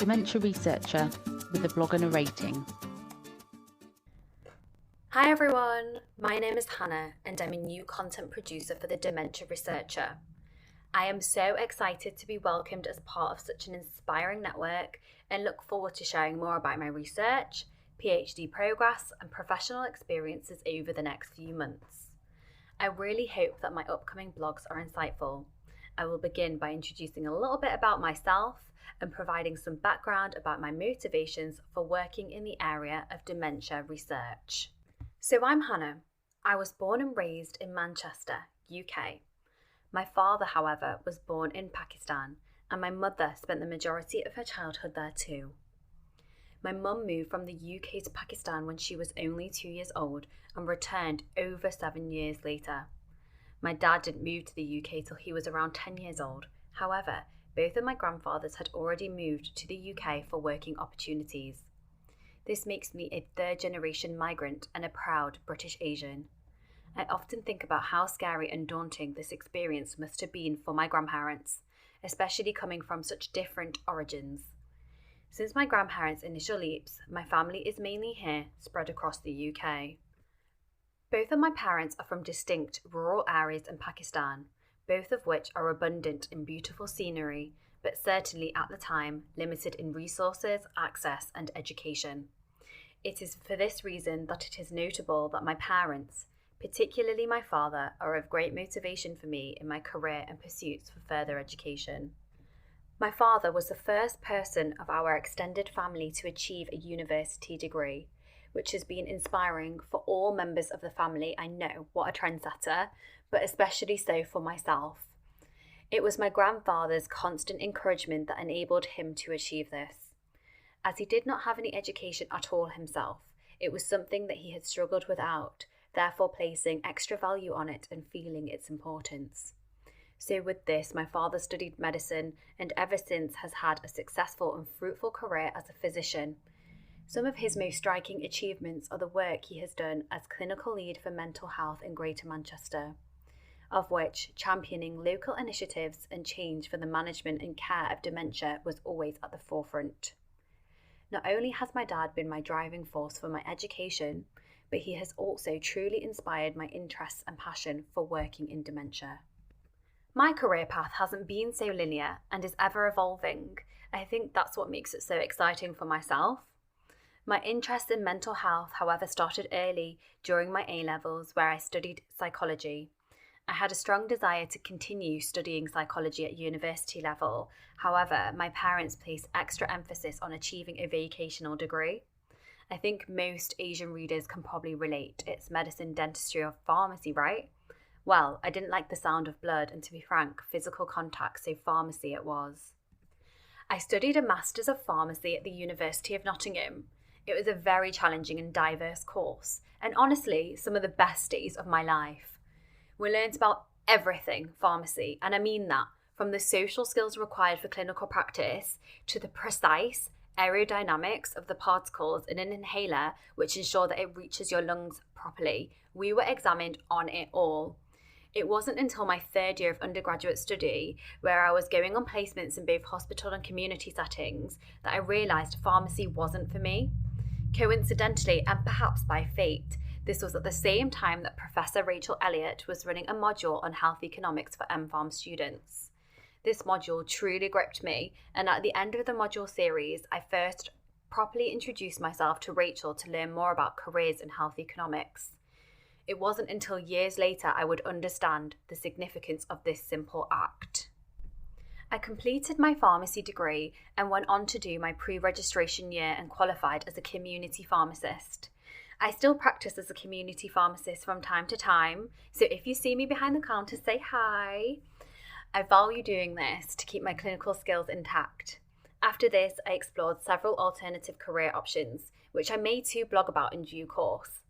Dementia Researcher with a blog and a rating. Hi everyone, my name is Hannah and I'm a new content producer for the Dementia Researcher. I am so excited to be welcomed as part of such an inspiring network and look forward to sharing more about my research, PhD progress and professional experiences over the next few months. I really hope that my upcoming blogs are insightful. I will begin by introducing a little bit about myself and providing some background about my motivations for working in the area of dementia research. So I'm Hannah. I was born and raised in Manchester, UK. My father, however, was born in Pakistan, and my mother spent the majority of her childhood there too. My mum moved from the UK to Pakistan when she was only 2 years old and returned over 7 years later. My dad didn't move to the UK till he was around 10 years old. However, both of my grandfathers had already moved to the UK for working opportunities. This makes me a third-generation migrant and a proud British Asian. I often think about how scary and daunting this experience must have been for my grandparents, especially coming from such different origins. Since my grandparents' initial leaps, my family is mainly here, spread across the UK. Both of my parents are from distinct rural areas in Pakistan, both of which are abundant in beautiful scenery, but certainly at the time limited in resources, access and education. It is for this reason that it is notable that my parents, particularly my father, are of great motivation for me in my career and pursuits for further education. My father was the first person of our extended family to achieve a university degree, which has been inspiring for all members of the family. I know, what a trendsetter, but especially so for myself. It was my grandfather's constant encouragement that enabled him to achieve this. As he did not have any education at all himself, it was something that he had struggled without, therefore placing extra value on it and feeling its importance. So with this, my father studied medicine and ever since has had a successful and fruitful career as a physician. Some of his most striking achievements are the work he has done as clinical lead for mental health in Greater Manchester, of which championing local initiatives and change for the management and care of dementia was always at the forefront. Not only has my dad been my driving force for my education, but he has also truly inspired my interests and passion for working in dementia. My career path hasn't been so linear and is ever evolving. I think that's what makes it so exciting for myself. My interest in mental health, however, started early during my A-levels where I studied psychology. I had a strong desire to continue studying psychology at university level. However, my parents placed extra emphasis on achieving a vocational degree. I think most Asian readers can probably relate. It's medicine, dentistry or pharmacy, right? Well, I didn't like the sound of blood and to be frank, physical contact, so pharmacy it was. I studied a Masters of Pharmacy at the University of Nottingham. It was a very challenging and diverse course, and honestly, some of the best days of my life. We learned about everything pharmacy, and I mean that, from the social skills required for clinical practice to the precise aerodynamics of the particles in an inhaler which ensure that it reaches your lungs properly. We were examined on it all. It wasn't until my third year of undergraduate study, where I was going on placements in both hospital and community settings, that I realised pharmacy wasn't for me. Coincidentally, and perhaps by fate, this was at the same time that Professor Rachel Elliott was running a module on health economics for MPharm students. This module truly gripped me, and at the end of the module series, I first properly introduced myself to Rachel to learn more about careers in health economics. It wasn't until years later I would understand the significance of this simple act. I completed my pharmacy degree and went on to do my pre-registration year and qualified as a community pharmacist. I still practice as a community pharmacist from time to time, so if you see me behind the counter, say hi. I value doing this to keep my clinical skills intact. After this, I explored several alternative career options, which I may too blog about in due course.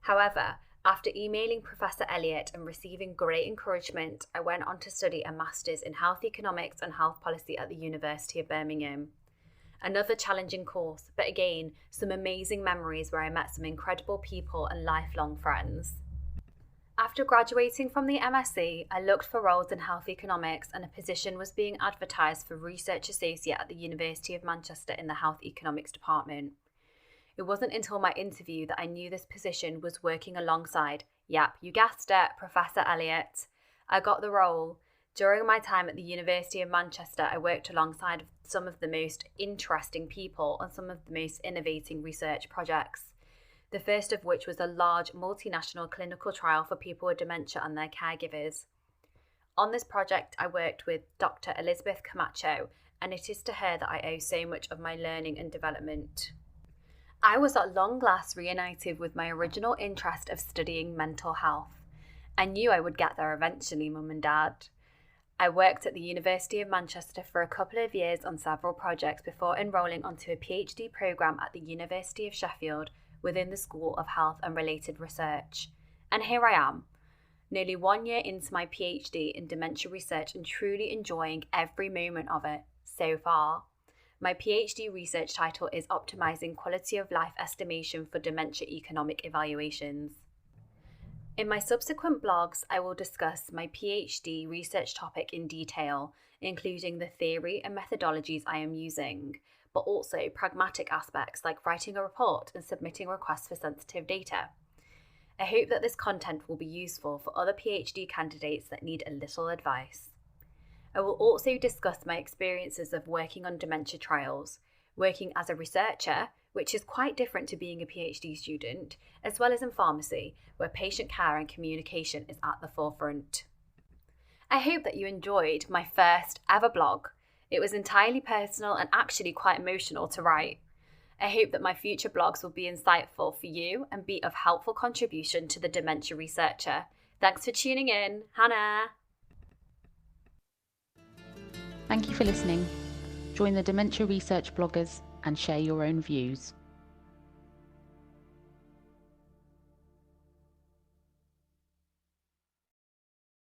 However, after emailing Professor Elliott and receiving great encouragement, I went on to study a Masters in Health Economics and Health Policy at the University of Birmingham. Another challenging course, but again, some amazing memories where I met some incredible people and lifelong friends. After After graduating from the MSc, I looked for roles in health economics, and a position was being advertised for Research Associate at the University of Manchester in the Health Economics Department. It wasn't until my interview that I knew this position was working alongside, yep, you guessed it, Professor Elliott. I got the role. During my time at the University of Manchester, I worked alongside some of the most interesting people on some of the most innovating research projects. The first of which was a large multinational clinical trial for people with dementia and their caregivers. On this project, I worked with Dr. Elizabeth Camacho, and it is to her that I owe so much of my learning and development. I was at long last reunited with my original interest of studying mental health. I knew I would get there eventually, Mum and Dad. I worked at the University of Manchester for a couple of years on several projects before enrolling onto a PhD programme at the University of Sheffield within the School of Health and Related Research. And here I am, nearly 1 year into my PhD in dementia research and truly enjoying every moment of it so far. My PhD research title is Optimizing Quality of Life Estimation for Dementia Economic Evaluations. In my subsequent blogs, I will discuss my PhD research topic in detail, including the theory and methodologies I am using, but also pragmatic aspects like writing a report and submitting requests for sensitive data. I hope that this content will be useful for other PhD candidates that need a little advice. I will also discuss my experiences of working on dementia trials, working as a researcher, which is quite different to being a PhD student, as well as in pharmacy, where patient care and communication is at the forefront. I hope that you enjoyed my first ever blog. It was entirely personal and actually quite emotional to write. I hope that my future blogs will be insightful for you and be of helpful contribution to the Dementia Researcher. Thanks for tuning in, Hannah. Thank you for listening. Join the Dementia Research bloggers and share your own views.